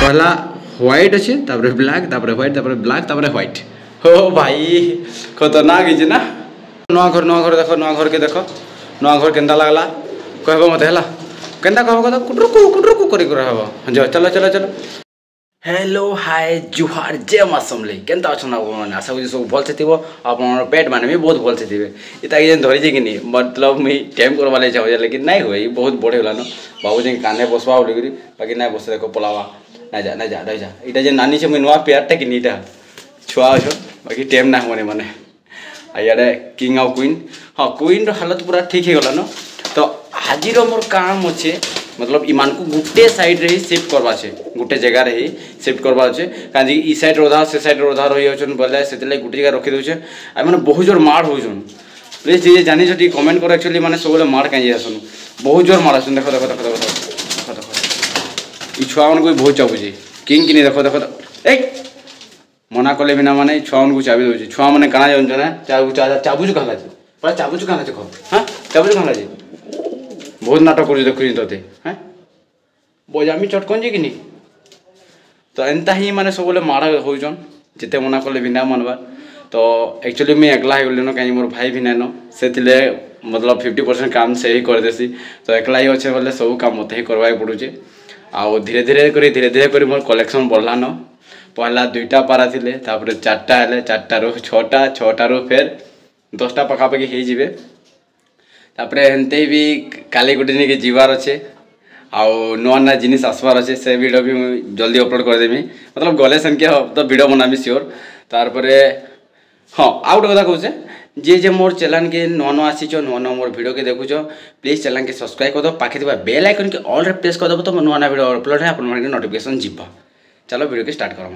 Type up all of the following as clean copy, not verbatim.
पहला व्हाइट अच्छे तापर ब्लैक तापर व्हाइट तापर ब्लैक तापर व्हाइट हो भाई खतरनाक है ना। नुआ घर देख नुआ घर के देख नुआ घर केन्ता लगला कहब मत है केन्ता कहब कह कुटरुकु कर जो चलो चलो चलो। हेलो हाय जुहार जय माँ समले केन्ता अच्छा मैंने आशा करी सब भल से थी आप पेट मैंने भी बहुत भल से थे इतना कि धरी कि नहीं मतलब मुझे टाइम करवा ले चाहूँ लेकिन नहीं हुए बहुत बड़े होलान बाबू जी काने बसवा बोलिकी बाकी नहीं बस देख पलावा नहीं जा नहीं जा नहीं जा इटा जे नानी से मुझे नुआ पेयरटा कि इटा छुआ अच्छो बाकी टाइम ना होने मैंने इे किंग ऑफ क्वीन हाँ क्वीन हालत पूरा ठीक हो गलान। तो आज मोर काम अच्छे मतलब इमान को गोटे साइड रे ही शिफ्ट करवा छे गोटे जगह रे ही शिफ्ट करवा छे काजी ई साइड रोधा से साइड रोधा रही होचन बोले सेते गोटे जगह रखी दउछे आ माने बहुत जोर मार होचन प्लीज जे जानि छथि कमेंट कर एक्चुअली माने सबले मार काई आसन बहुत जोर मार आसन देखो देखो देखो देखो देखो ई छुआ मन को बहुत चाबुजी किंग किनी देखो देखो ए मना कले बिना माने छुआ मन को चाबी दउछे छुआ माने काना जन ना चाबुज कहला छे पर चाबुज कहला छे हां चाबुज कहला छे बहुत नाटक कर देखुी तोते हाँ बजामी चटकन जे कि नहीं तो एंता ही माने सब मार होचन जिते मना कले भी ना मानबार। तो एक्चुअली मुझे एकला हो गलन कहीं मोर भाई भी नाइन से मतलब 50% काम से ही कर देसी तो एकला ही अच्छे बोले सब काम मत ही करवाई पड़ुचे आउ धीरे धीरे कर मोर कलेक्शन बढ़लान पहला 2टा पारा थिले तापर 4टा हेले 4टा रु 6टा 6टा रु फिर 10टा पखापाखि हो जाए तापर हेन्ते भी काली गोटे नहीं जीवार अच्छे आउ नुआ नुआ जिनिस आसबार अच्छे से वीडियो भी जल्दी अपलोड करदेमी मतलब गले सेनके तो वीडियो बनामी सियोर तार हाँ आउ गोटे कथा कहूँ जे मोर चैनल के नुआ नुआ आसीच नुआ नुआ मोर वीडियो के देखुच प्लीज चैनल के सब्सक्राइब कर दो पाखे थी बेल आइकन के ऑल रे प्रेस कर दो तो नुआ नुआ वीडियो अपलोड है अपन नोटिफिकेशन जीव। चलो वीडियो के स्टार्ट करो।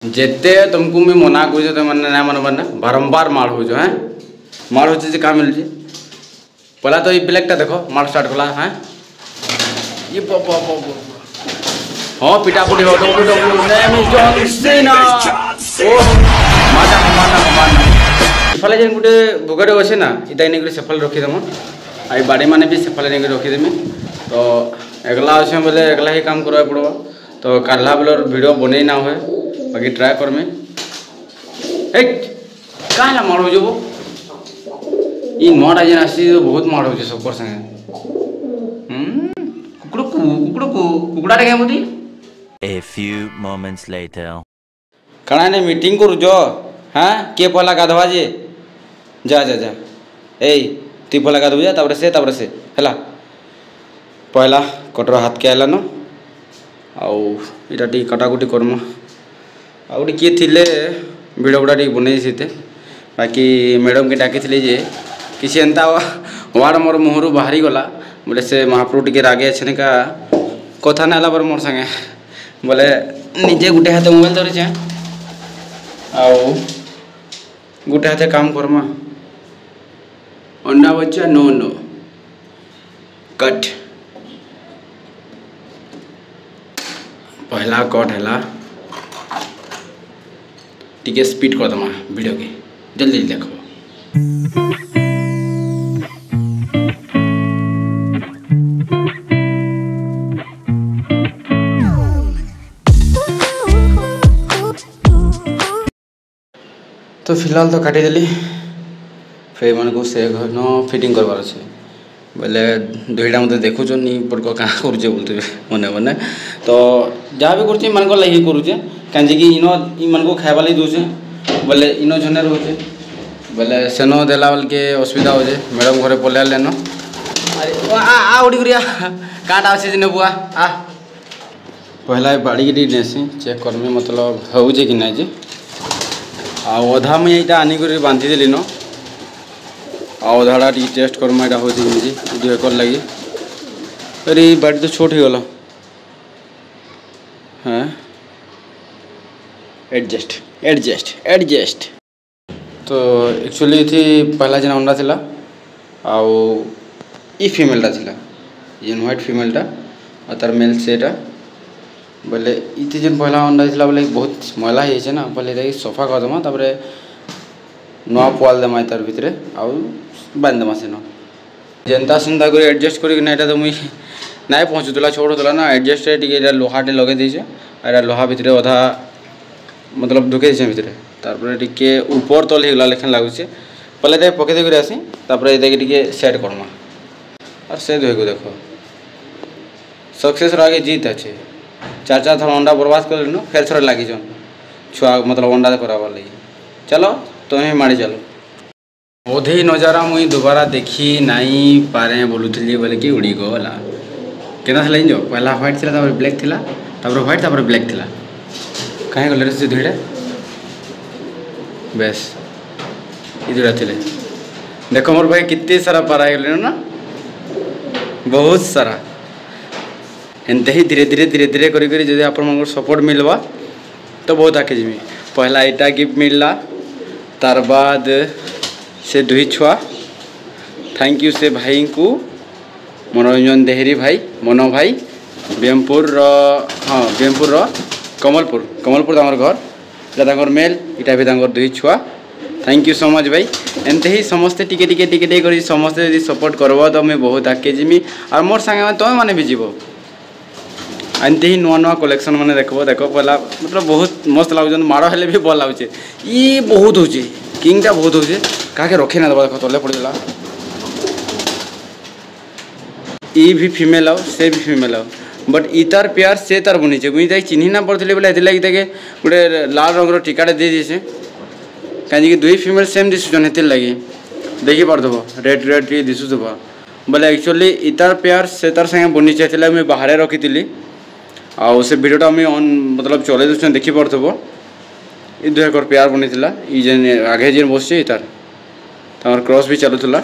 जेते तुमको मैं मना करूँ तो मैंने ना मनबार ना बारंबार मार हो हैं मार हो क्या मिलूँ पहला तो ये ब्लैकटा देखो मार स्टार्ट कला हाँ ये हाँ पिटा पुटी हो सेफाले जेन गोटे भोगाटे अच्छे ना इटा नहीं सेफाले रखीदेम आई बाड़ी मैंने भी सेफाले नहीं रखीदेमी तो एकला अच्छे बोले एकला ही काम करवा पड़वा तो काल्हा बेल वीडियो बने ना हुए बाकी ट्राई कर में क्या मार हो वो ये नौटा जेन आसी बहुत मार हो सब संगे कुकुड़ा क्या Modi A few moments later कणा ने मीटिंग करू जो हाँ के पहला गाधवा जे जा जा जा ए तु पहला गाधु जा तापर से हैला पहला कटर हाथ के आइलान आउ इटा टी कटाकुटी कर्म आ गए किए थिले वीडियो गुड़ा टी बन बाकी मैडम के डाकी जे किसी एंता वार्ड मोर मुहर बाहरी गला बोले से महाप्रभु टी रागे अच्छे का कथा ना पर मोर संगे बोले निजे गोटे हाथ मोबाइल धरी आउ गोटे हाथ काम करमा अंडा बच्चा नो नो कट पहला कट है टिके स्पीड कर दमा वीडियो के जल्दी देखो। तो फिलहाल तो काटिदेली फिर मन को से घर न फिटिंग करवार अच्छे बोले 2टा मत देखुन पड़क क्या करुचे बोलते मने मने तो जहाँ भी करुचे मान लगे करुचे कहीं इन इन को खाइबा लगे दूचे बोले इन झने रोचे बोले सेन देला बेल के असुविधा हो मैडम घरे पलि लेन आ उड़ी करिया काटा अच्छे दिन बुआ आ पहला बाड़ी के नेसी चेक करमी मतलब हो कि ना जे आधा मुझे यहाँ आनिक बांधिदेली न अधाटा टी टेस्ट करमा यहाँ हो वीडियो लगी अरे बाड़ी तो छोट हो गला हाँ एडजस्ट एडजस्ट एडजस्ट तो एक्चुअली थी पहला जेन अंडा थिला आउ ई फीमेलटा थिला जेन व्हाइट फीमेलटा और तार मेल सेटा बोले इति जेन पहला अंडा थिला बोले बहुत मैला है ना बोले सफा करदमा तापरे नुआ पुआल देमा तार भितरे आउ बांध देमा सेन जेनता सेनता कर एडजस्ट करके तो मुई नाई पहुँचुला छोड़ होता ना एडजस्ट टे लोहाटे लगे दीचे और लोहा भितर अधा मतलब ढुके दीचे भितर तार टे ऊपर तल होगा लेखन लगुचे पहले देख पके देकर आसी टे सेट करमा और से देखो देखो सक्सेस आगे जीत अच्छे 4 थर अंडा बर्बाद कर लेन फिर थोड़ा लगी जान छुआ मतलब अंडा कराबार लगे चलो तुम्हें माड़ी चलो ओधे नजारा मुई दोबारा देखी नाई पारे बोलुली बोले कि उड़ी गला केना था जो पहला व्हाइट थिला तापर ब्लैक थिला तापर व्हाइट तापर ब्लैक थिला कहीं गले से दुईटा बेस ये दुईटा थिले देखो मोर भाई कितने सारा पारा गले ना बहुत सारा एनते ही धीरे धीरे धीरे धीरे करी करी जदि आपण मन सपोर्ट मिलवा तो बहुत आगे जीवी पहला इटा गिफ्ट मिलला तार बाद से दुई छुआ थैंक यू से भाई को मनोरंजन देहरी भाई मनो भाई बेमपुर हाँ बेमपुर कमलपुर तांगर घर इटा मेल इटा भी तांगर दुई छुआ थैंक यू सो मच भाई एनते ही समस्ते टिके टिके टिके टिके करी समस्ते यदि सपोर्ट करबो तो मैं बहुत आगे जीमी और मोर संगे तुम मैंने भी जीव एनते ही नुआ नुआ कलेक्शन मैंने देखो देखो पहला मतलब बहुत मस्त लगुन माड़ हेल्ले भी भल लगुचे ये बहुत होचे किंगटा बहुत होचे क्या रखे ना दबा देखो तले पड़ेगा ई भी फीमेल आओ से भी फीमेल आओ बट इतार प्यार से तार बनीचे मुझे चिन्ह ना पड़े बोले लगे गोटे लाल रंगर टीकाटे दे दीचे कहीं दुई फीमेल सेम दिशुन हेतिर लगे देखी पार्थब रेड रेड टी दिशुब बोले एक्चुअली इतार प्यार से तार संगे बनीचे मुझे बाहर रखी आउ से भिडटा मुझे मतलब चल दूसरे देखी पार्थब ये दुहर प्यार बनी जेन आगे जेन बस तार क्रॉस भी चलूला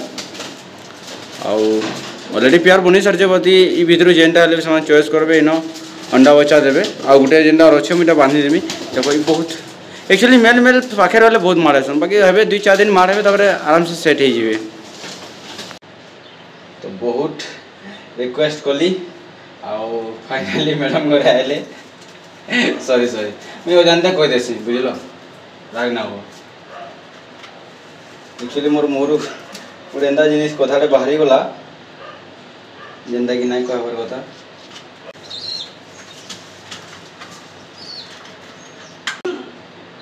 ऑलरेडी प्यार बनी सारी बती भितर जेनटा से चॉइस करेंगे इन अंडा बच्चा देवे आ गोटे जेनटा अच्छे मुझे बांधीदेवी देखो बहुत एक्चुअली मेल मेल पाखे रही बहुत मारे बाकी हे 2-4 दिन मारे आराम से सेट हो तो बहुत रिक्वेस्ट कली आउ फाइनाली मैडम घर आए सॉरी मुझे जानते कही देसी बुझल राग ना हो एक्चुअली मोर मोरू गोटे एंता जिनिस कथाटे बाहरी गला जेनता कि नहीं कहबार कथा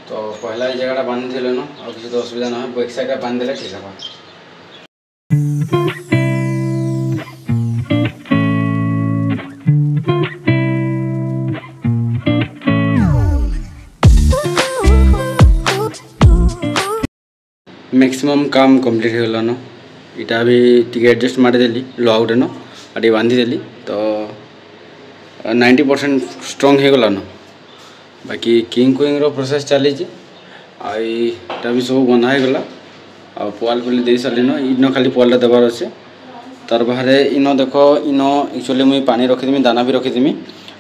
तो पहला ये जगह बांधि थे ना और किसी तो असुविधा ना बैक साइड बांध देले ठीक है मैक्सिमम काम कंप्लीट हो गलान इटा भी टी एडजस्ट मारिदेली लोहा गोटे न आटे बांधिदेली तो 90% स्ट्रंग हो गलान बाकी किंग क्वींग प्रोसेस चली आईटा भी सब बंधा हो गला आ पुआल पुली दे सारे इन खाली पुआल देवार अच्छे तार बाहर इन देख इन एक्चुअली मुझे पानी रखीदेमी दाना भी रखीदेमी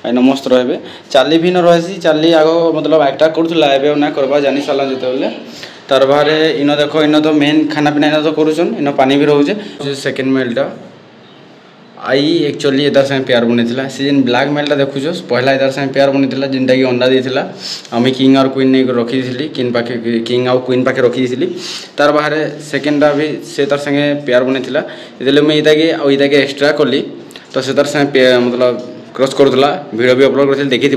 इन मस्त रे चाली भी न रही चाली आग मतलब एकटा करूला ना करवा जानी सारा जो तार बाहर इन देख इन तो मेन खाना पीना इन तो करुन इन पानी भी रोचे सेकेंड मेलटा आई एक्चुअली इतार संगे प्यार बनी सी जेन ब्लैक मेलटा देखुच पहला इतार संगे प्यार बनी जेनटा कि अंडा देता आम किंग और क्वीन नहीं रखी थी किंग आउ क्वीन पाखे रखी थी तार बाहर सेकेंडटा भी से तार संगे प्यार बनी इसलिए मुझे इटा के एक्सट्रा कली तो से तार संगे मतलब क्रॉस करूला वीडियो भी अपलोड कर देखी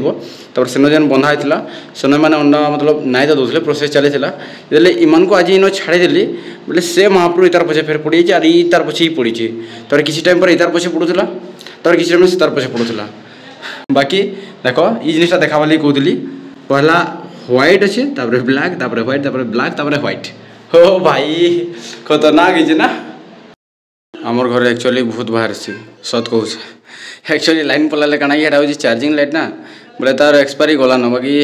तब सेन जेन बंधा होता सेन मैंने अंडा मतलब नाई तो दूसरे प्रोसेस चली इसलिए इन को आज इन छाड़ीदेली बोले से महाप्रभु इतार पछे फेर पड़ी और इतार पछे ही पड़ी तर किसी टाइम पर इतार पछे पड़ूला तर किसी टाइम से तार पछे पड़ूला बाकी देख ये जिनिसटा देखा लगी कहली पहला व्हाइट अच्छे ब्लैक व्हाइट ब्लैक व्हाइट हो भाई खतरनाक है ना आमर घर एक्चुअली बहुत बाहर से सत कहूँ एक्चुअली लाइन पलाले कण ये हूँ चार्जिंग लाइट ना बोले तार एक्सपायरी गला न बाकी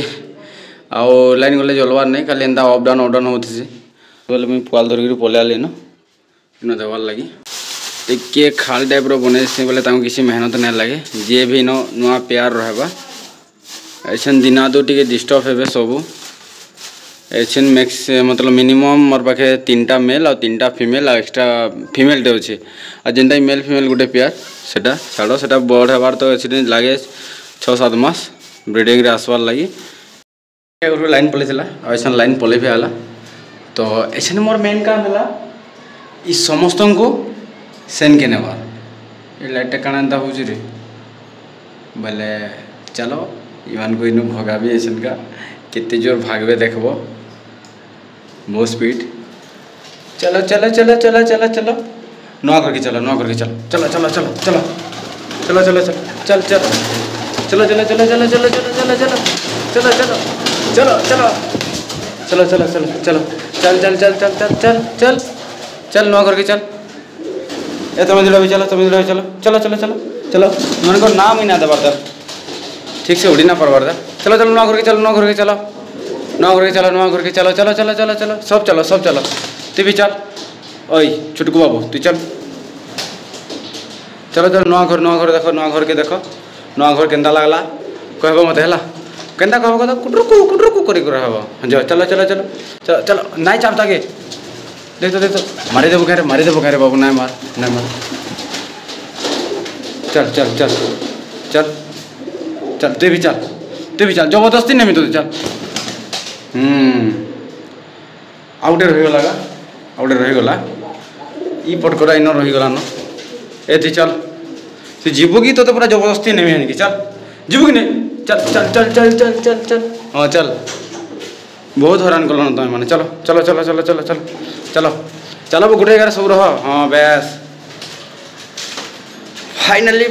आउ लाइन गले जलवार नहीं खाली एंता अप डाउन होती बोले मुझे पुआल धरिक पलि न इन देवार लगी टे खाल टाइप बन बोले किसी मेहनत नहीं लगे जी भी इन नुआ प्यार रहा ऐसा दिन तो टे डिस्टर्ब हे सब एछन मैक्स मतलब मिनिमम मोर पाखे 3टा मेल और 3टा फीमेल और एक्स्ट्रा फीमेल टे अच्छे आ जेनटा मेल फीमेल गोटे पेयर सेटा छाड़ सेटा बड़ हबार तो एछन लागे 6-7 मास ब्रीडिंग रे आसवार लगी लाइन पलैला ऐसा लाइन पलै भी आला तो ऐसे मोर मेन काम है इ समस्त को सेन के नेबार ये लाइट काना एंता हो रे बोले चलो इमान को इनू भगाबी ऐसा का कितने जोर भागवे देखबो बहुत स्पीड चलो चलो चलो चलो चलो चलो नुआ करके चलो नुआ करके चलो चलो चलो चलो चलो चलो चलो चलो चल चलो चलो चलो चलो चलो चलो चलो चलो चलो चलो चलो चलो चलो चलो चलो चल चल चल चल चल चल चल चल नुआ करके चल ए तुम भी चलो तुम भी चलो चलो चलो चलो चलो मन को नाम ही ना दबार दर ठीक से उड़ी ना पड़वार दर चलो चलो नुआ करके चलो नुआ करके चलो नुआ करके चलो नुआ करके चलो चलो चलो चलो चलो सब चलो तू भी चल ओई छुटकू बाबू तू चल चलो चलो नुआ घर देखो नुआ घर केंदा लागला कहबो मते हला केंदा कहबो कदा कुटरुकू करी कर हबो जो चलो चलो चलो चलो चलो नाइ चापता के देख तो मारी देबो घरे बाबू नाइ मार चल चल चल चल चल तू भी चल जबरदस्ती नहीं तो चल आउटे रहीगला इ पटकरा इन रहीगला न ए तू चल तू जीवो कि तो पूरा जबरदस्ती नहीं है कि चल जीवो कि नहीं चल चल चल चल चल चल चल हाँ चल बहुत हैरान कल तुम मैंने चलो चलो चलो चलो चलो चलो चलो चलो वो गोटे जगह सब रह हाँ बेस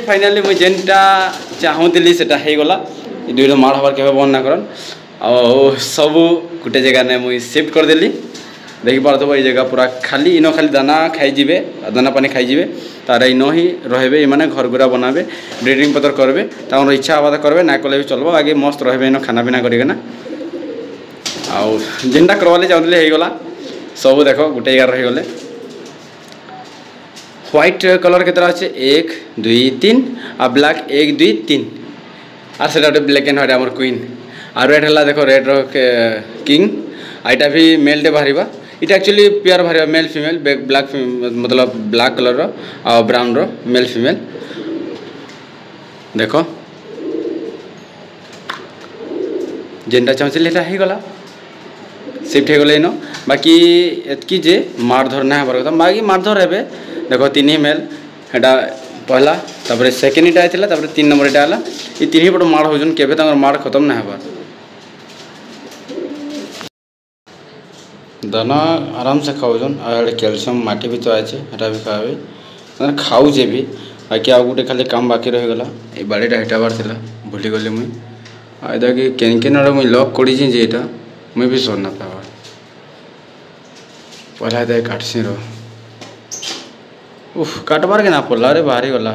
फाइनाली मुझे जेनटा चाहूली से होगला दुईटा माड़ हबार के बंद ना करन आ सब गोटे जगह ने मुझे शिफ्ट करदेली देखी पार्थब ये जगह पूरा खाली इन खाली दाना खाईजे दाना पानी खाईजे तार इन ही रे मैंने घर गुरा बनाबे ब्रिडिंग पतर करबे तार इच्छा हवा करबे ना कले भी चलो आगे मस्त रहे इन खाना पीना करना आउ जेनटा करवाले चाहूली होगला सब देख गोटे जगह रहीगले व्हाइट कलर के अच्छे 1 2 3 आ ब्लैक 1 2 3 आर से ब्लैक एंड व्हाइट आमर क्वीन आर रेड है देखो रेड किंग आईटा भी मेल टे बाहर इटा एक्चुअली पेयर बाहर मेल फीमेल ब्लैक मतलब ब्लैक कलर आ ब्राउन रो मेल फीमेल देख जेनटा चाहूँ होगला शिफ्ट होगले इन बाकी एतकी जे मारधर ना हबार कथा बाकी मारधर हे देख 3 मेल हेटा पहला तापर सेकेंड इटा आइला तापर 3 नंबर इटा आला ये 3 पट माड़ होजन केबे तांगर माड़ खत्म ना हबार दाना आराम से खाऊन और कैल्शियम माटी भी तो आछे हेटा भी खावे मतलब खाऊ जे भी बाकी आ गोटे खाली काम बाकी रहीगला ये बाड़ीटा हटाबार थिला भूली गली मुई आ कि केन मुई लक करी जे एटा मुई भी सर ना पावा पहला दे काटसी रो उफ काटबार के ना पड़ला रे बाहरी गला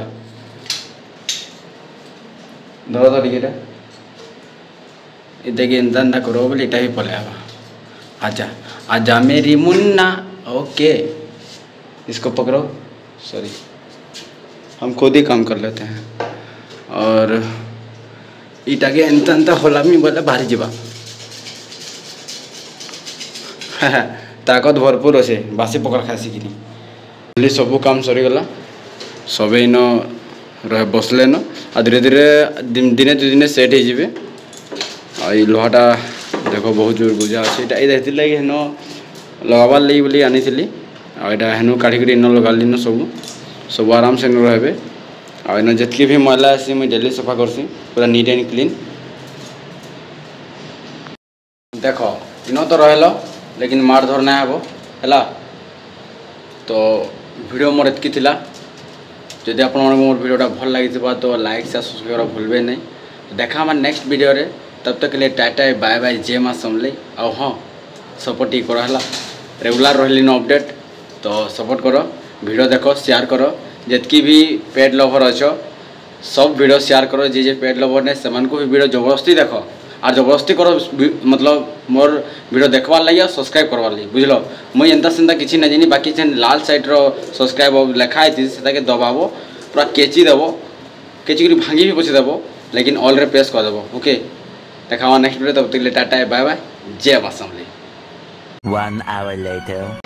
धर धर ये देखिए इंतजार करो बोले इटा ही पले आवा आजा आजा मेरी मुन्ना ओके इसको पकड़ो सॉरी हम खुद ही काम कर लेते हैं और इटा के अंत होला मी बोले बाहरी जीवा ताकत भरपूर अच्छे बासी पकड़ खासी कि सबू काम सरीगला सबे इन बसले न आ धीरे धीरे दिने 2 दिन सेट हो लोहाटा देख बहुत जोर बुझा अच्छे ये लगे हेन लगाबार लगी बोली आनी आईटा हेन काढ़ी इन लगाली न सब आराम से रे आन जितकी भी मैला आसी मुझे डेली सफा करसी पूरा नीट एंड क्लीन देख इन तो रहल लेकिन मार धर ना है तो वीडियो मोर एतकी थिला जदि आप मोर वीडियोटा भल लगी तो लाइक से सब्सक्राइब भूलबे नहीं देखा हमारे नेक्स्ट वीडियो रे तब तक के लिए टाटा बाय बाय जय माँ समले आ हाँ सपोर्ट ही कराला रेगुलर रही न अपडेट तो सपोर्ट करो वीडियो देखो शेयर करो जितकी भी पेट लवर अच्छो सब वीडियो शेयर करो जे पेट लवर ने से को भी वीडियो जबरदस्ती देखो और जबरदस्ती करो मतलब मोर वीडियो देखवार लगे सब्सक्राइब करवार लगे बुझल मुझे एंता सेंता किसी ना जानी बाकी लाल साइड रो सब्सक्राइब लिखाई थी से दबाबो पूरा केची देव केची कर भांगी भी पछी देव लेकिन ऑल रे प्रेस कर देव ओके देखा नेक्स्ट वीडियो तब तक टाटा बाय बाय जय माँ समले। 1 hour later.